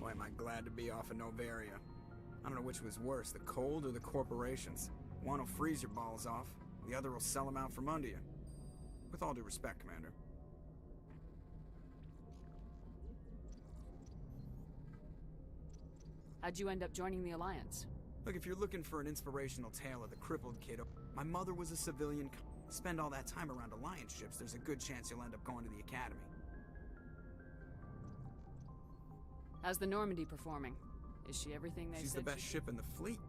boy am I glad to be off of Novaria. I don't know which was worse, the cold or the corporations. One will freeze your balls off, the other will sell them out from under you. With all due respect, Commander. How'd you end up joining the Alliance? Look, if you're looking for an inspirational tale of the crippled kid, my mother was a civilian. Spend all that time around Alliance ships, there's a good chance you'll end up going to the Academy. How's the Normandy performing? Is she everything they said? She's the best ship in the fleet.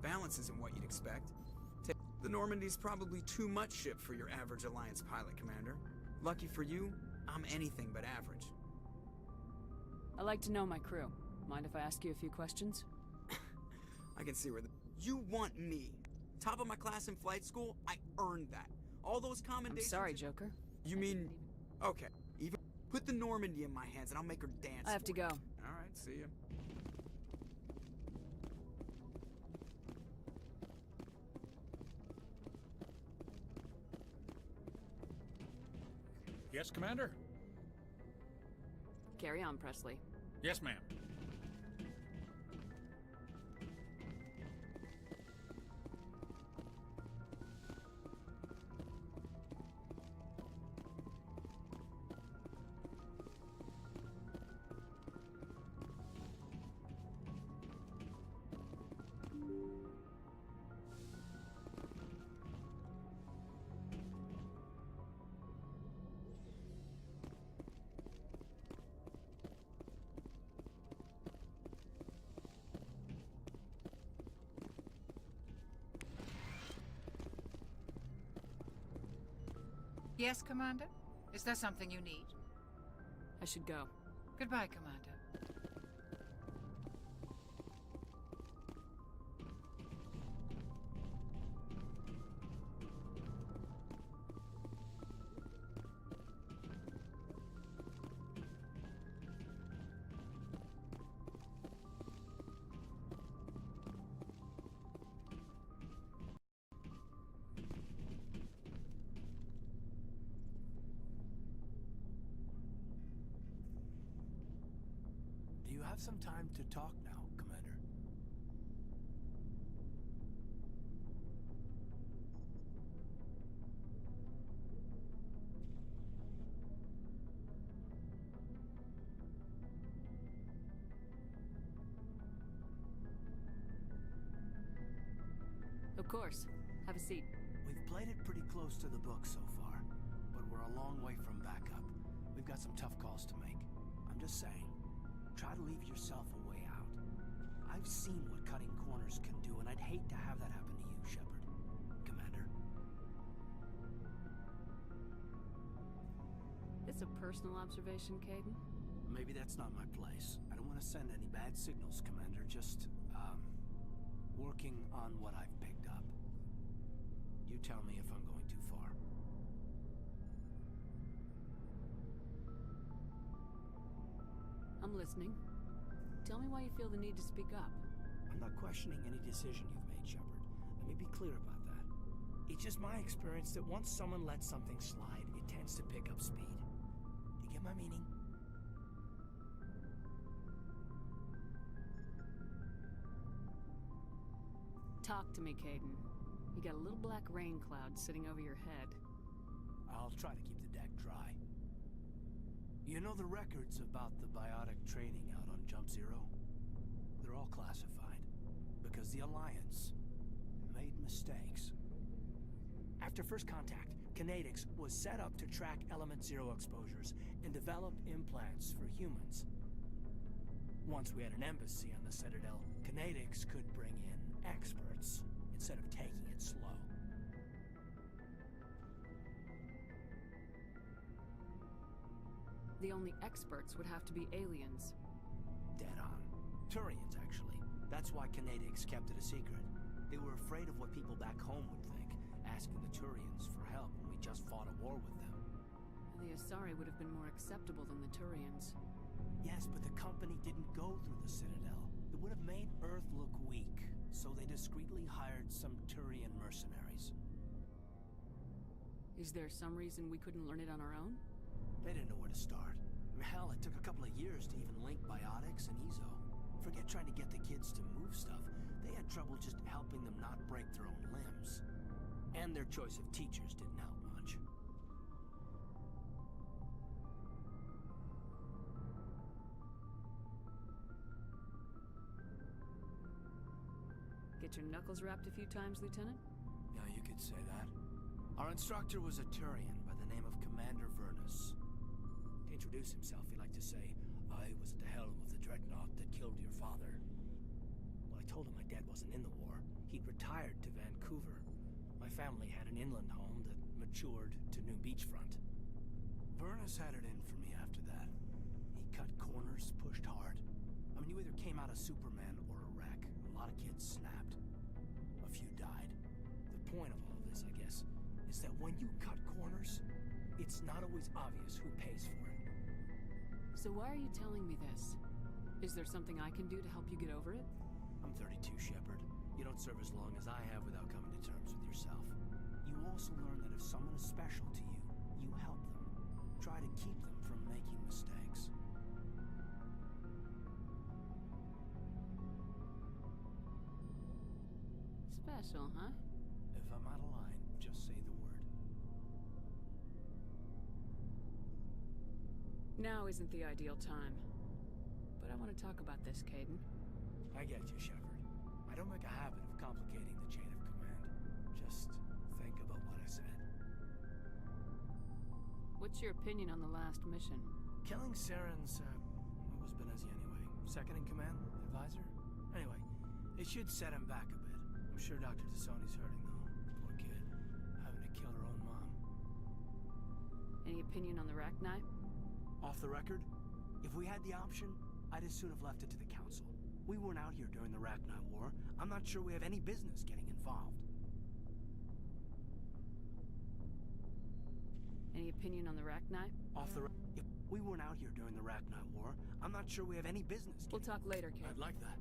Balance isn't what you'd expect. The Normandy's probably too much ship for your average Alliance pilot, Commander. Lucky for you, I'm anything but average. I like to know my crew. Mind if I ask you a few questions? I can see where You want me. Top of my class in flight school? I earned that. All those commendations... I'm sorry, Joker. You mean... Okay, even... Put the Normandy in my hands and I'll make her dance. I have to go. Alright, see ya. Yes, Commander? Carry on, Presley. Yes, ma'am. Yes, Commander? Is there something you need? I should go. Goodbye, Commander. Do you have some time to talk now, Commander? Of course. Have a seat. We've played it pretty close to the book so far, but we're a long way from backup. We've got some tough calls to make. I'm just saying, try to leave yourself a way out. I've seen what cutting corners can do, and I'd hate to have that happen to you, Shepard. Commander. It's a personal observation, Caden. Maybe that's not my place. I don't want to send any bad signals, Commander. Just, working on what I've picked up. You tell me if I'm going too far. I'm listening. Tell me why you feel the need to speak up. I'm not questioning any decision you've made, Shepard. Let me be clear about that. It's just my experience that once someone lets something slide, it tends to pick up speed. Do you get my meaning? Talk to me, Caden. You got a little black rain cloud sitting over your head. I'll try to keep the deck dry. You know the records about the biotic training out on Jump Zero? They're all classified, because the Alliance made mistakes. After first contact, Kinetics was set up to track Element Zero exposures and develop implants for humans. Once we had an embassy on the Citadel, Kinetics could bring in experts instead of taking it slow. The only experts would have to be aliens. Dead on. Turians, actually. That's why Kinetics kept it a secret. They were afraid of what people back home would think, asking the Turians for help when we just fought a war with them. The Asari would have been more acceptable than the Turians. Yes, but the company didn't go through the Citadel. It would have made Earth look weak, so they discreetly hired some Turian mercenaries. Is there some reason we couldn't learn it on our own? They didn't know where to start. Hell, it took a couple of years to even link biotics and Ezo. Forget trying to get the kids to move stuff. They had trouble just helping them not break their own limbs. And their choice of teachers didn't help much. Get your knuckles rapped a few times, Lieutenant? Yeah, you could say that. Our instructor was a Turian by the name of Commander Vernus. To introduce himself, he liked to say, "I was at the helm of the dreadnought that killed your father." Well, I told him my dad wasn't in the war. He'd retired to Vancouver. My family had an inland home that matured to New Beachfront. Vernus had it in for me after that. He cut corners, pushed hard. I mean, you either came out a Superman or a wreck. A lot of kids snapped. A few died. The point of all this, I guess, is that when you cut corners, it's not always obvious who pays for it. So why are you telling me this? Is there something I can do to help you get over it? I'm 32, Shepard. You don't serve as long as I have without coming to terms with yourself. You also learn that if someone is special to you, you help them. Try to keep them from making mistakes. Special, huh? If I'm out of line, just say the word. Now isn't the ideal time. But I want to talk about this, Caden. I get you, Shepard. I don't make a habit of complicating the chain of command. Just think about what I said. What's your opinion on the last mission? Killing Saren's, what was Benezia anyway? Second in command? Advisor? Anyway, it should set him back a bit. I'm sure Dr. Tassoni's hurting, though. Poor kid. Having to kill her own mom. Any opinion on the Rachni? Off the record, if we had the option, I'd as soon have left it to the Council. We weren't out here during the Rachni War. I'm not sure we have any business getting involved. Any opinion on the Rachni? Off the if we weren't out here during the Rachni War, I'm not sure we have any business We'll talk later, Caden. I'd like that.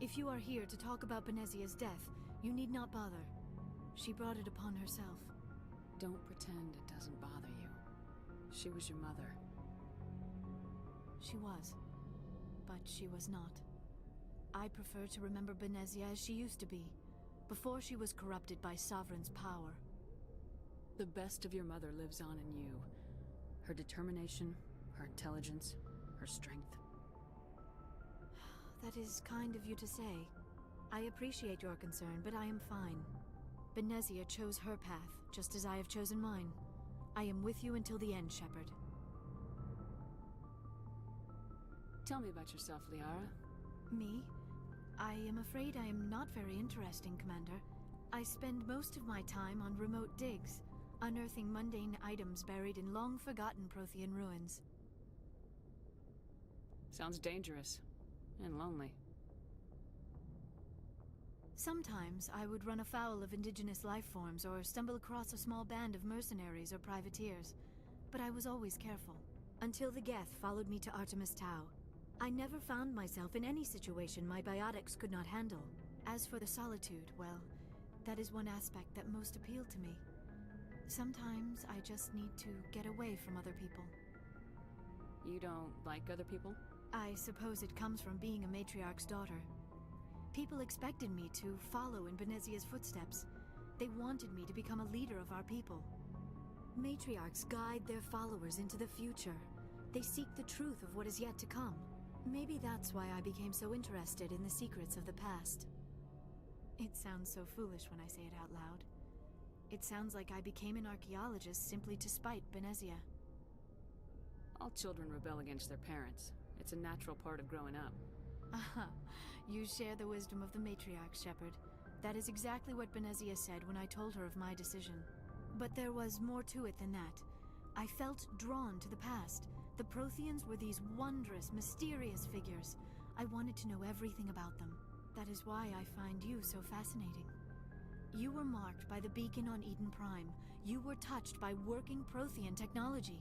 If you are here to talk about Benezia's death, you need not bother. She brought it upon herself. Don't pretend it doesn't bother you. She was your mother. She was. But she was not. I prefer to remember Benezia as she used to be, before she was corrupted by Sovereign's power. The best of your mother lives on in you. Her determination, her intelligence, her strength. That is kind of you to say. I appreciate your concern, but I am fine. Benezia chose her path, just as I have chosen mine. I am with you until the end, Shepard. Tell me about yourself, Liara. Me? I am afraid I am not very interesting, Commander. I spend most of my time on remote digs, unearthing mundane items buried in long-forgotten Prothean ruins. Sounds dangerous. And lonely. Sometimes I would run afoul of indigenous life forms or stumble across a small band of mercenaries or privateers, but I was always careful. Until the Geth followed me to Artemis Tau. I never found myself in any situation my biotics could not handle. As for the solitude, well, that is one aspect that most appealed to me. Sometimes I just need to get away from other people. You don't like other people? I suppose it comes from being a matriarch's daughter. People expected me to follow in Benezia's footsteps. They wanted me to become a leader of our people. Matriarchs guide their followers into the future. They seek the truth of what is yet to come. Maybe that's why I became so interested in the secrets of the past. It sounds so foolish when I say it out loud. It sounds like I became an archaeologist simply to spite Benezia. All children rebel against their parents. It's a natural part of growing up. Aha, you share the wisdom of the matriarch, Shepard. That is exactly what Benezia said when I told her of my decision. But there was more to it than that. I felt drawn to the past. The Protheans were these wondrous, mysterious figures. I wanted to know everything about them. That is why I find you so fascinating. You were marked by the beacon on Eden Prime. You were touched by working Prothean technology.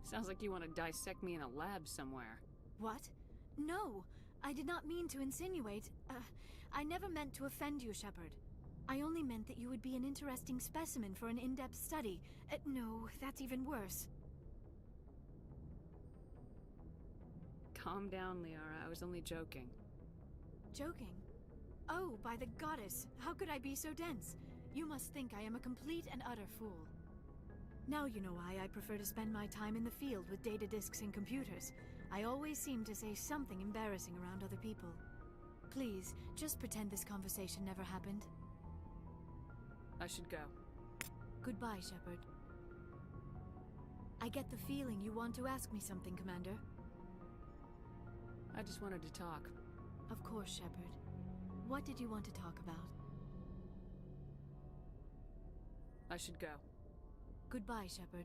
Sounds like you want to dissect me in a lab somewhere. What? No, I did not mean to insinuate. I never meant to offend you, Shepard. I only meant that you would be an interesting specimen for an in-depth study. No, that's even worse. Calm down, Liara. I was only joking. Joking? Oh, by the goddess, how could I be so dense? You must think I am a complete and utter fool. Now you know why I prefer to spend my time in the field with data disks and computers. I always seem to say something embarrassing around other people. Please, just pretend this conversation never happened. I should go. Goodbye, Shepard. I get the feeling you want to ask me something, Commander. I just wanted to talk. Of course, Shepard. What did you want to talk about? I should go. Goodbye, Shepard.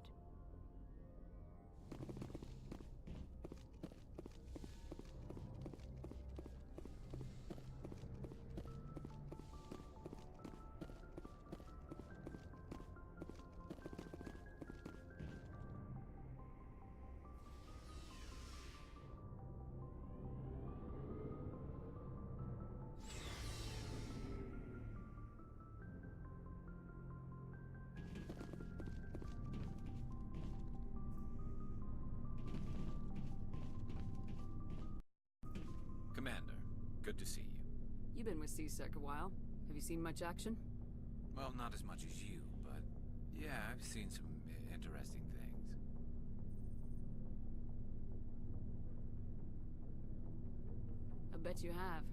Commander, good to see you. You've been with C-Sec a while. Have you seen much action? Well, not as much as you, but yeah, I've seen some interesting things. I bet you have.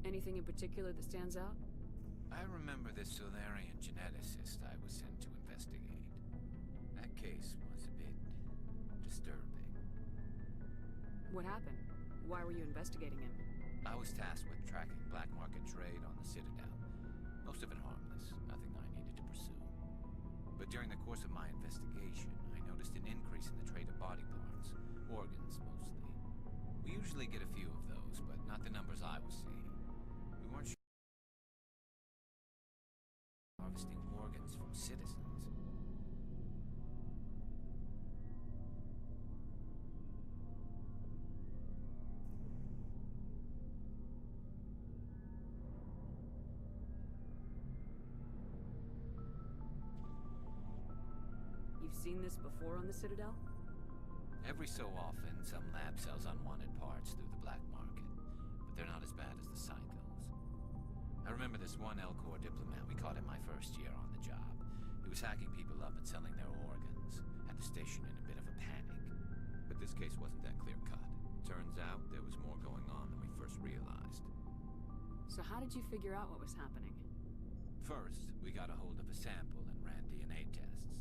Anything in particular that stands out? I remember this Solarian geneticist I was sent to investigate. That case was a bit disturbing. What happened? Why were you investigating him? I was tasked with tracking black market trade on the Citadel. Most of it harmless, nothing I needed to pursue. But during the course of my investigation, I noticed an increase in the trade of body parts, organs mostly. We usually get a few of those, but not the numbers I was seeing. We weren't sure harvesting organs from citizens. You've seen this before on the Citadel? Every so often, some lab sells unwanted parts through the black market, but they're not as bad as the Psychos. I remember this one Elcor diplomat we caught in my first year on the job. He was hacking people up and selling their organs. Had the station in a bit of a panic. But this case wasn't that clear-cut. Turns out there was more going on than we first realized. So how did you figure out what was happening? First, we got a hold of a sample and ran DNA tests.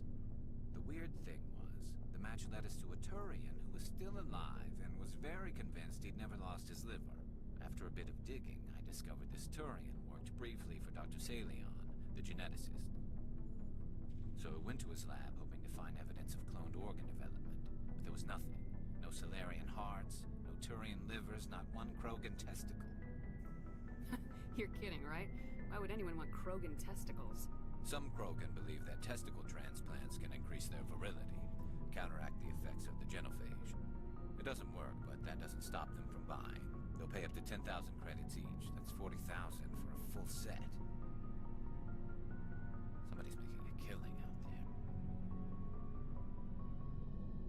The weird thing was, the match led us to a Turian who was still alive and was very convinced he'd never lost his liver. After a bit of digging, I discovered this Turian worked briefly for Dr. Salion, the geneticist. So I went to his lab hoping to find evidence of cloned organ development, but there was nothing. No Solarian hearts, no Turian livers, not one Krogan testicle. You're kidding, right? Why would anyone want Krogan testicles? Some Krogan believe that testicle transplants can increase their virility, counteract the effects of the genophage. It doesn't work, but that doesn't stop them from buying. They'll pay up to 10,000 credits each. That's 40,000 for a full set. Somebody's making a killing out there.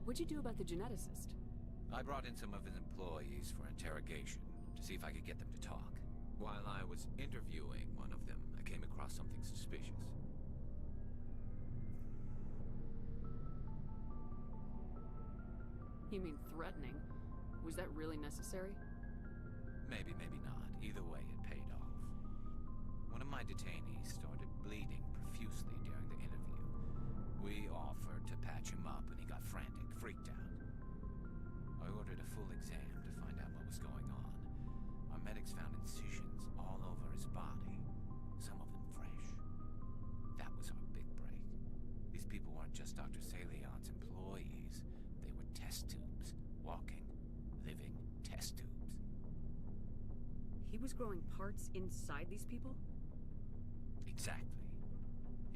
What'd you do about the geneticist? I brought in some of his employees for interrogation to see if I could get them to talk. While I was interviewing one of them, I came across something suspicious. You mean threatening? Was that really necessary? Maybe, maybe not. Either way, it paid off. One of my detainees started bleeding profusely during the interview. We offered to patch him up, and he got frantic, freaked out. I ordered a full exam to find out what was going on. Our medics found incisions all over his body, some of them fresh. That was our big break. These people weren't just Dr. Salion's employees. They were test tubes. Walking, living test tubes. He was growing parts inside these people? Exactly.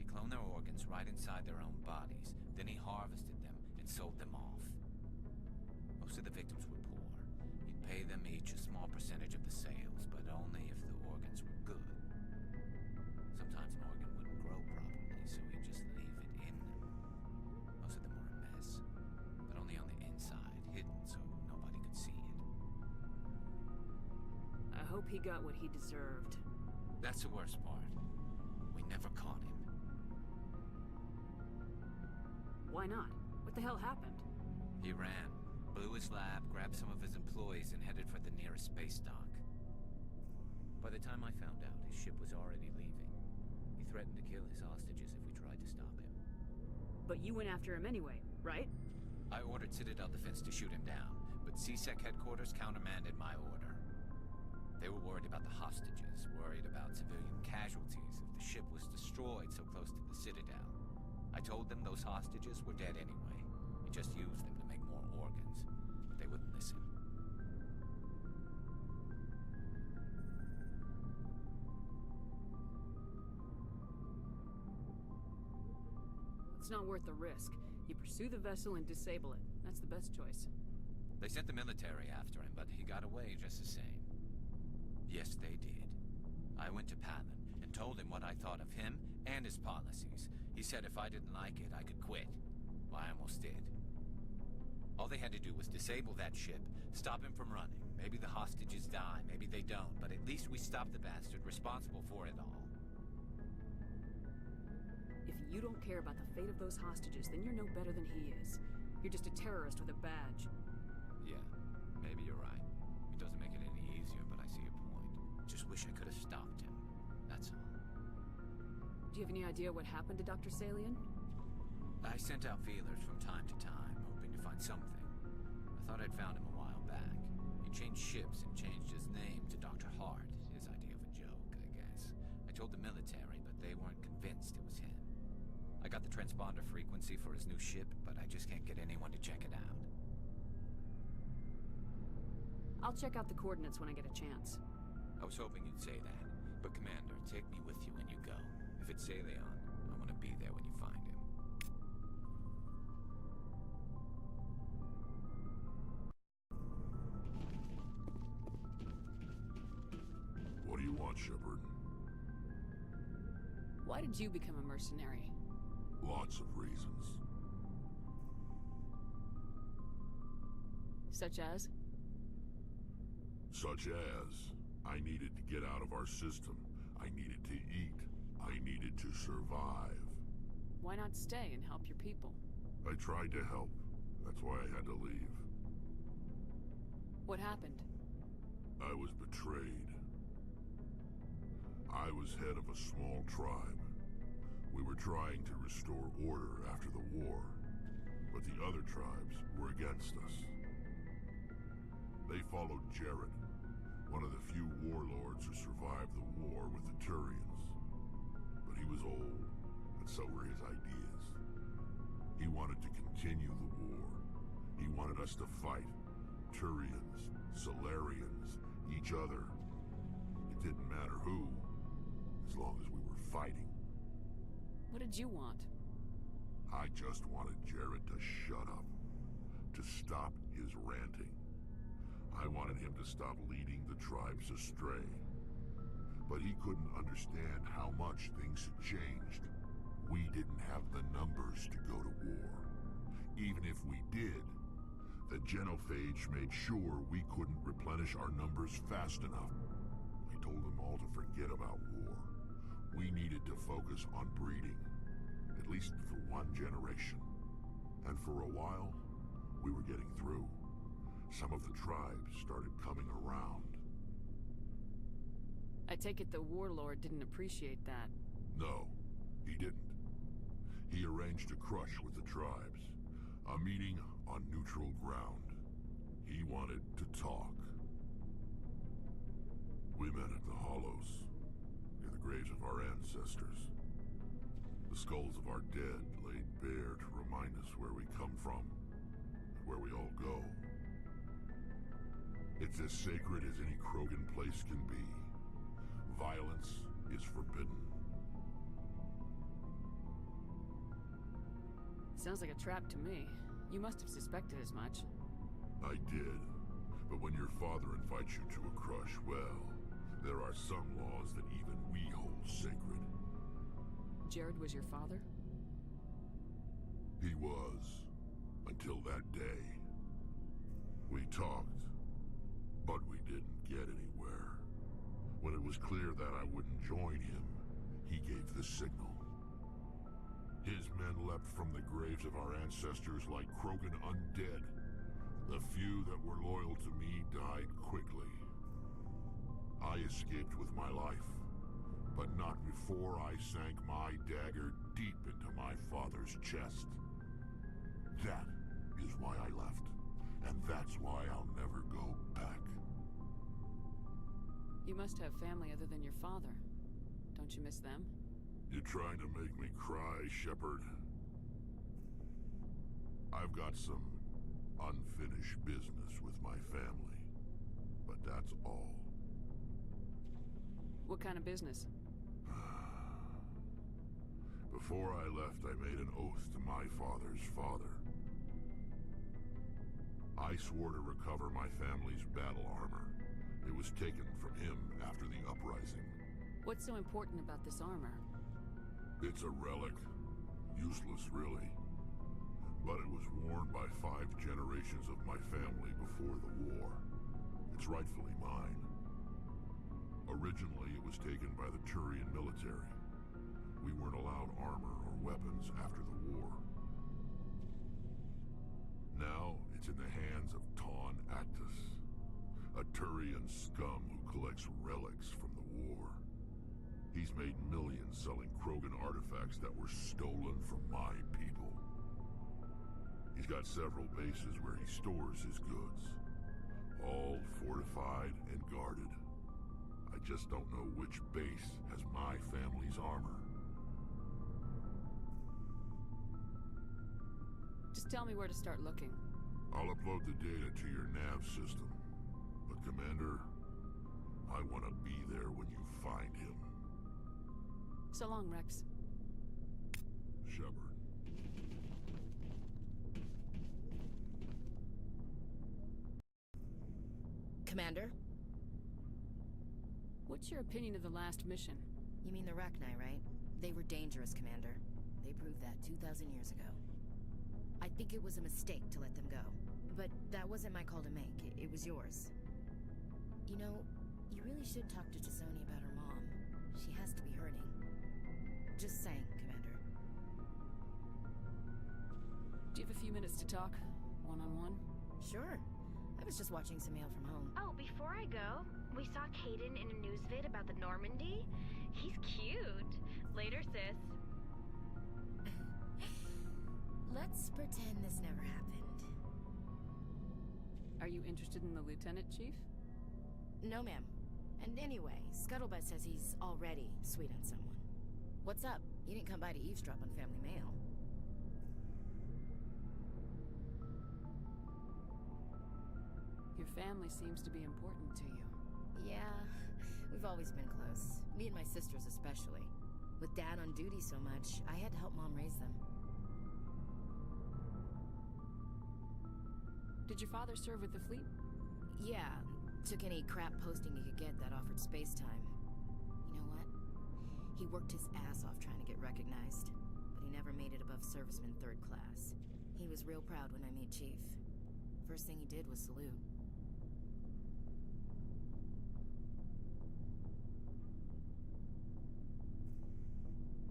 cloned their organs right inside their own bodies. Then he harvested them and sold them off. Most of the victims were poor. He'd pay them each a small percentage of the sales, but only if the organs were good. Sometimes an organ wouldn't grow properly, so he'd just leave it in them. Most of them were a mess, but only on the inside, hidden so nobody could see it. I hope he got what he deserved. That's the worst part. We never caught him. Why not? What the hell happened? He ran, blew his lab, grabbed some of his employees, and headed for the nearest space dock. By the time I found out, his ship was already leaving. He threatened to kill his hostages if we tried to stop him. But you went after him anyway, right? I ordered Citadel Defense to shoot him down, but CSEC headquarters countermanded my order. They were worried about the hostages, worried about civilian casualties if the ship was destroyed so close to the Citadel. I told them those hostages were dead anyway. We just used them to make more organs. But they wouldn't listen. It's not worth the risk. You pursue the vessel and disable it. That's the best choice. They sent the military after him, but he got away just the same. Yes, they did. I went to Palin and told him what I thought of him and his policies. He said if I didn't like it, I could quit. Well, I almost did. All they had to do was disable that ship, stop him from running. Maybe the hostages die, maybe they don't, but at least we stopped the bastard responsible for it all. If you don't care about the fate of those hostages, then you're no better than he is. You're just a terrorist with a badge. Yeah, maybe you're right. It doesn't make it any easier, but I see your point. Just wish I could have stopped him. That's all. Do you have any idea what happened to Dr. Salian? I sent out feelers from time to time, hoping to find something. I thought I'd found him a while back. He changed ships and changed his name to Dr. Hart. His idea of a joke, I guess. I told the military, but they weren't convinced it was him. I got the transponder frequency for his new ship, but I just can't get anyone to check it out. I'll check out the coordinates when I get a chance. I was hoping you'd say that, but Commander, take me with you when you go. If it's Salion, I want to be there when you find him. What do you want, Shepard? Why did you become a mercenary? Lots of reasons. Such as? Such as, I needed to get out of our system. I needed to eat. I needed to survive. Why not stay and help your people? I tried to help. That's why I had to leave. What happened? I was betrayed. I was head of a small tribe. We were trying to restore order after the war, but the other tribes were against us. They followed Jared, one of the few warlords who survived the war with the Turians. But he was old, and so were his ideas. He wanted to continue the war. He wanted us to fight. Turians, Solarians, each other. It didn't matter who, as long as we were fighting. What did you want? I just wanted Jared to shut up, to stop his ranting. I wanted him to stop leading the tribes astray. But he couldn't understand how much things had changed. We didn't have the numbers to go to war. Even if we did, the genophage made sure we couldn't replenish our numbers fast enough. I told them all to forget about war. We needed to focus on breeding, at least for one generation. And for a while, we were getting through. Some of the tribes started coming around. I take it the warlord didn't appreciate that. No, he didn't. He arranged a crush with the tribes, a meeting on neutral ground. He wanted to talk. We met at the Hollows, near the graves of our ancestors. The skulls of our dead laid bare to remind us where we come from, and where we all go. It's as sacred as any Krogan place can be. Violence is forbidden. Sounds like a trap to me. You must have suspected as much. I did. But when your father invites you to a crush, well, there are some laws that even we hold sacred. Jared was your father? He was. Until that day. We talked, but we didn't get anywhere. When it was clear that I wouldn't join him, he gave the signal. His men leapt from the graves of our ancestors like Krogan undead. The few that were loyal to me died quickly. I escaped with my life, but not before I sank my dagger deep into my father's chest. That is why I left, and that's why I'll never go back. You must have family other than your father. Don't you miss them? You trying to make me cry, Shepard? I've got some unfinished business with my family, but that's all. What kind of business? Before I left, I made an oath to my father's father. I swore to recover my family's battle armor. It was taken from him after the uprising. What's so important about this armor? It's a relic. Useless, really. But it was worn by 5 generations of my family before the war. It's rightfully mine. Originally, it was taken by the Turian military. We weren't allowed armor or weapons after the war. Now, it's in the hands of Ton Actus, a Turian scum who collects relics from the war. He's made millions selling Krogan artifacts that were stolen from my people. He's got several bases where he stores his goods, all fortified and guarded. I just don't know which base has my family's armor. Just tell me where to start looking. I'll upload the data to your nav system. But Commander, I want to be there when you find him. So long, Rex. Shepard. Commander? What's your opinion of the last mission? You mean the Rachni, right? They were dangerous, Commander. They proved that 2,000 years ago. I think it was a mistake to let them go. But that wasn't my call to make. It was yours. You know, you really should talk to T'Soni about her mom. She has to be hurting. Just saying, Commander. Do you have a few minutes to talk? One-on-one? Sure. I was just watching some mail from home. Oh, before I go, we saw Caden in a news vid about the Normandy. He's cute. Later, sis. Let's pretend this never happened. Are you interested in the Lieutenant, Chief? No, ma'am. And anyway, Scuttlebutt says he's already sweet on someone. What's up? You didn't come by to eavesdrop on family mail. Your family seems to be important to you. Yeah, we've always been close. Me and my sisters especially. With Dad on duty so much, I had to help Mom raise them. Did your father serve with the fleet? Yeah, took any crap posting he could get that offered space time. You know what? He worked his ass off trying to get recognized, but he never made it above serviceman 3rd class. He was real proud when I made Chief. First thing he did was salute.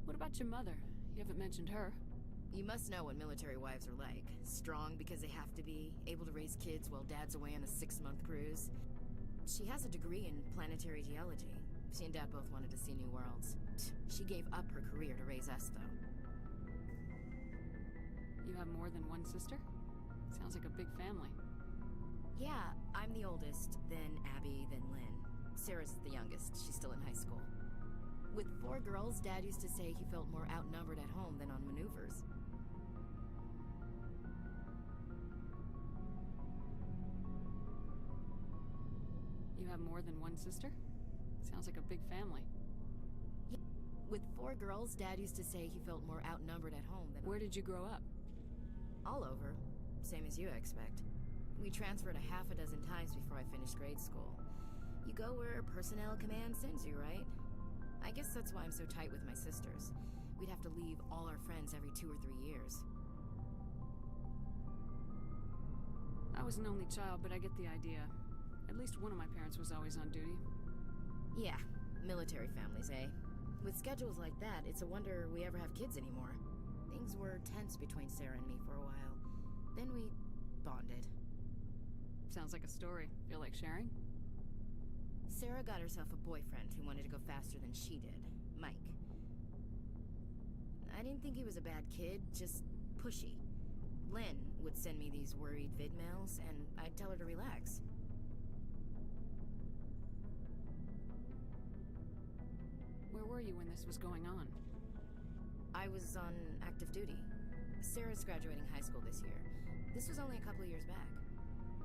What about your mother? You haven't mentioned her. You must know what military wives are like. Strong because they have to be, able to raise kids while Dad's away on a 6-month cruise. She has a degree in planetary geology. She and Dad both wanted to see new worlds. She gave up her career to raise us, though. You have more than one sister? Sounds like a big family. Yeah, I'm the oldest, then Abby, then Lynn. Sarah's the youngest. She's still in high school. With 4 girls, Dad used to say he felt more outnumbered at home than on maneuvers. You have more than one sister? Sounds like a big family. Yeah. With 4 girls, Dad used to say he felt more outnumbered at home than... Where did you grow up? All over. Same as you expect. We transferred a half a dozen times before I finished grade school. You go where personnel command sends you, right? I guess that's why I'm so tight with my sisters. We'd have to leave all our friends every 2 or 3 years. I was an only child, but I get the idea. At least one of my parents was always on duty. Yeah, military families, eh? With schedules like that, it's a wonder we ever have kids anymore. Things were tense between Sarah and me for a while. Then we bonded. Sounds like a story. Feel like sharing? Sarah got herself a boyfriend who wanted to go faster than she did, Mike. I didn't think he was a bad kid, just pushy. Lynn would send me these worried vid mails, and I'd tell her to relax. Where were you when this was going on? I was on active duty. Sarah's graduating high school this year. This was only a couple of years back.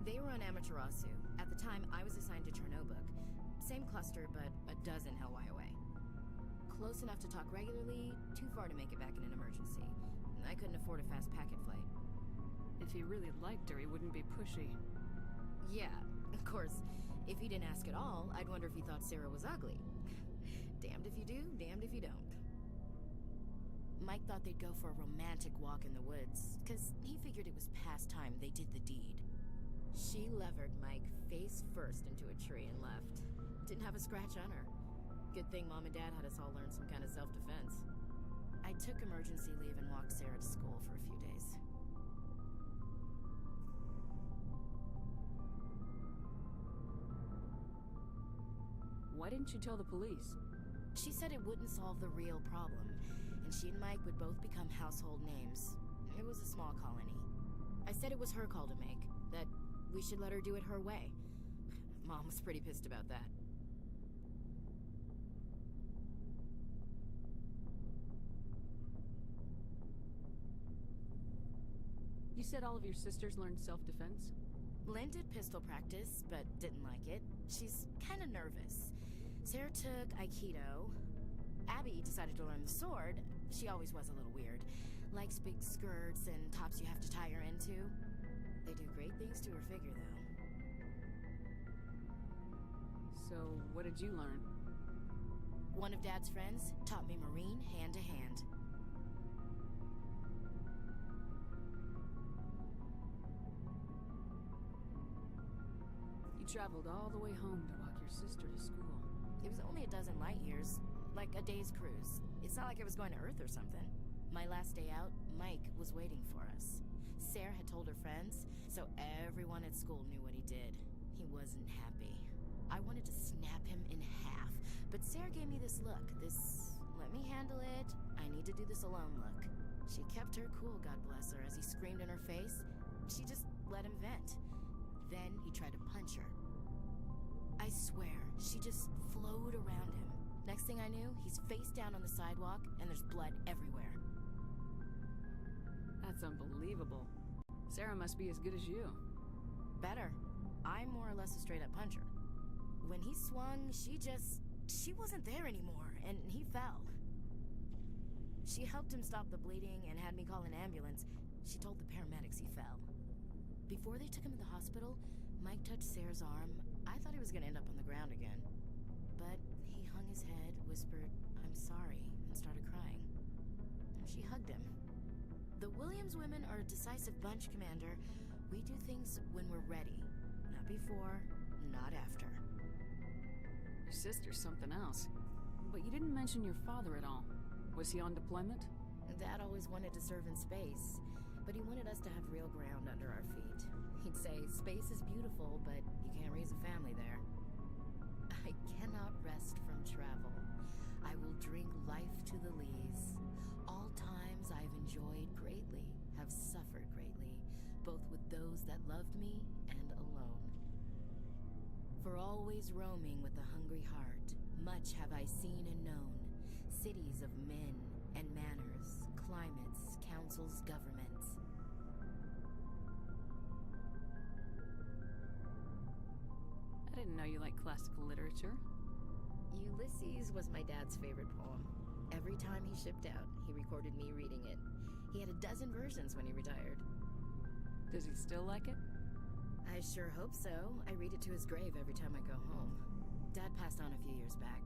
They were on Amaterasu. At the time, I was assigned to Chernobog. Same cluster, but a dozen Hellwire away. Close enough to talk regularly, too far to make it back in an emergency. I couldn't afford a fast packet flight. If he really liked her, he wouldn't be pushy. Yeah, of course. If he didn't ask at all, I'd wonder if he thought Sarah was ugly. Damned if you do, damned if you don't. Mike thought they'd go for a romantic walk in the woods, because he figured it was past time they did the deed. She levered Mike face first into a tree and left. Didn't have a scratch on her. Good thing Mom and Dad had us all learn some kind of self-defense. I took emergency leave and walked Sarah to school for a few days. Why didn't you tell the police? She said it wouldn't solve the real problem, and she and Mike would both become household names. It was a small colony. I said it was her call to make, that we should let her do it her way. Mom was pretty pissed about that. You said all of your sisters learned self-defense? Lynn did pistol practice, but didn't like it. She's kind of nervous. Sarah took Aikido. Abby decided to learn the sword. She always was a little weird. Likes big skirts and tops you have to tie her into. They do great things to her figure, though. So, what did you learn? One of Dad's friends taught me Marine hand to hand. You traveled all the way home to walk your sister to school. It was only a dozen light years, like a day's cruise. It's not like I was going to Earth or something. My last day out, Mike was waiting for us. Sarah had told her friends, so everyone at school knew what he did. He wasn't happy. I wanted to snap him in half, but Sarah gave me this look, this let me handle it, I need to do this alone look. She kept her cool, God bless her, as he screamed in her face. She just let him vent. Then he tried to punch her. I swear, she just flowed around him. Next thing I knew, he's face down on the sidewalk, and there's blood everywhere. That's unbelievable. Sarah must be as good as you. Better. I'm more or less a straight-up puncher. When he swung, she wasn't there anymore, and he fell. She helped him stop the bleeding and had me call an ambulance. She told the paramedics he fell. Before they took him to the hospital, Mike touched Sarah's arm. I thought he was gonna end up on the ground again. But he hung his head, whispered, "I'm sorry," and started crying. And she hugged him. The Williams women are a decisive bunch, Commander. We do things when we're ready. Not before, not after. Your sister's something else. But you didn't mention your father at all. Was he on deployment? Dad always wanted to serve in space, but he wanted us to have real ground under our feet. He'd say, space is beautiful, but you can't raise a family there. I cannot rest from travel. I will drink life to the lees. All times I've enjoyed greatly, have suffered greatly, both with those that loved me and alone. For always roaming with a hungry heart, much have I seen and known, cities of men and manners, climates, councils, governments. I didn't know you liked classical literature. Ulysses was my dad's favorite poem. Every time he shipped out, he recorded me reading it. He had a dozen versions when he retired. Does he still like it? I sure hope so. I read it to his grave every time I go home. Dad passed on a few years back.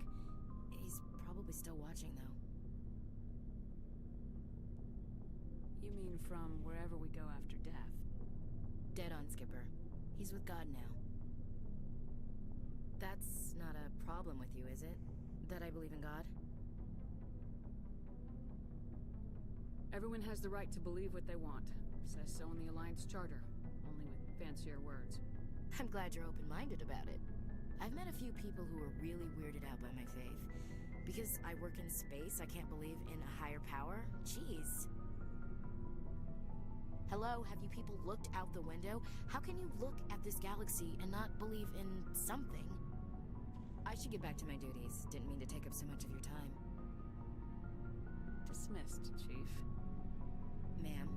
He's probably still watching, though. You mean from wherever we go after death? Dead on, Skipper. He's with God now. That's not a problem with you, is it? That I believe in God? Everyone has the right to believe what they want. Says so in the Alliance Charter, only with fancier words. I'm glad you're open-minded about it. I've met a few people who are really weirded out by my faith. Because I work in space, I can't believe in a higher power? Jeez. Hello, have you people looked out the window? How can you look at this galaxy and not believe in something? I should get back to my duties. Didn't mean to take up so much of your time. Dismissed, Chief. Ma'am.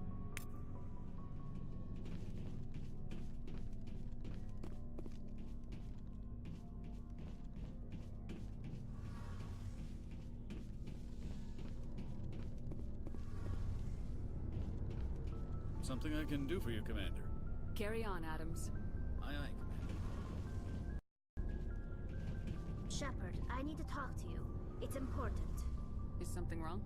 Something I can do for you, Commander. Carry on, Adams. Aye, aye, Commander. Shepard, I need to talk to you. It's important. Is something wrong?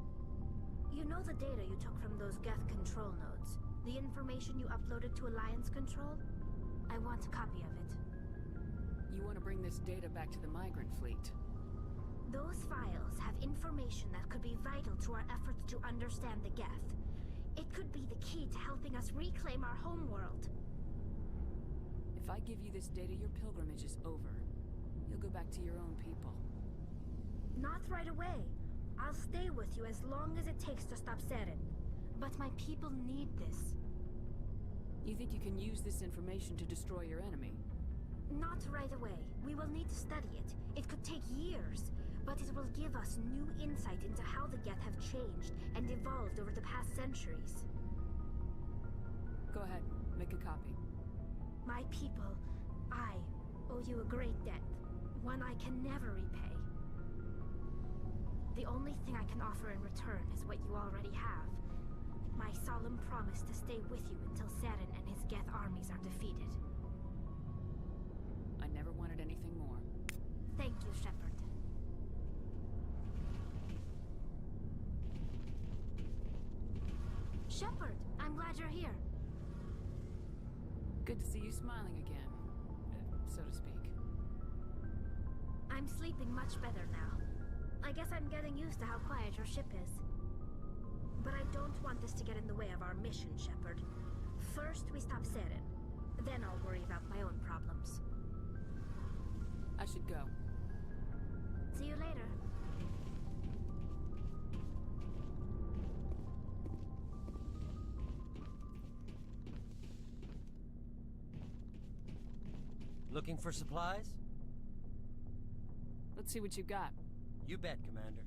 You know the data you took from those Geth control nodes? The information you uploaded to Alliance Control? I want a copy of it. You want to bring this data back to the migrant fleet? Those files have information that could be vital to our efforts to understand the Geth. It could be the key to helping us reclaim our homeworld. If I give you this data, your pilgrimage is over. You'll go back to your own people. Not right away. I'll stay with you as long as it takes to stop Seren. But my people need this. You think you can use this information to destroy your enemy? Not right away. We will need to study it. It could take years. But it will give us new insight into how the Geth have changed and evolved over the past centuries. Go ahead, make a copy. My people, I owe you a great debt. One I can never repay. The only thing I can offer in return is what you already have. My solemn promise to stay with you until Seren and his Geth armies are defeated. I never wanted anything more. Thank you, Shepard. Shepard, I'm glad you're here. Good to see you smiling again, so to speak. I'm sleeping much better now. I guess I'm getting used to how quiet your ship is. But I don't want this to get in the way of our mission, Shepard. First, we stop Seren. Then I'll worry about my own problems. I should go. See you later. Looking for supplies? Let's see what you got. You bet, Commander.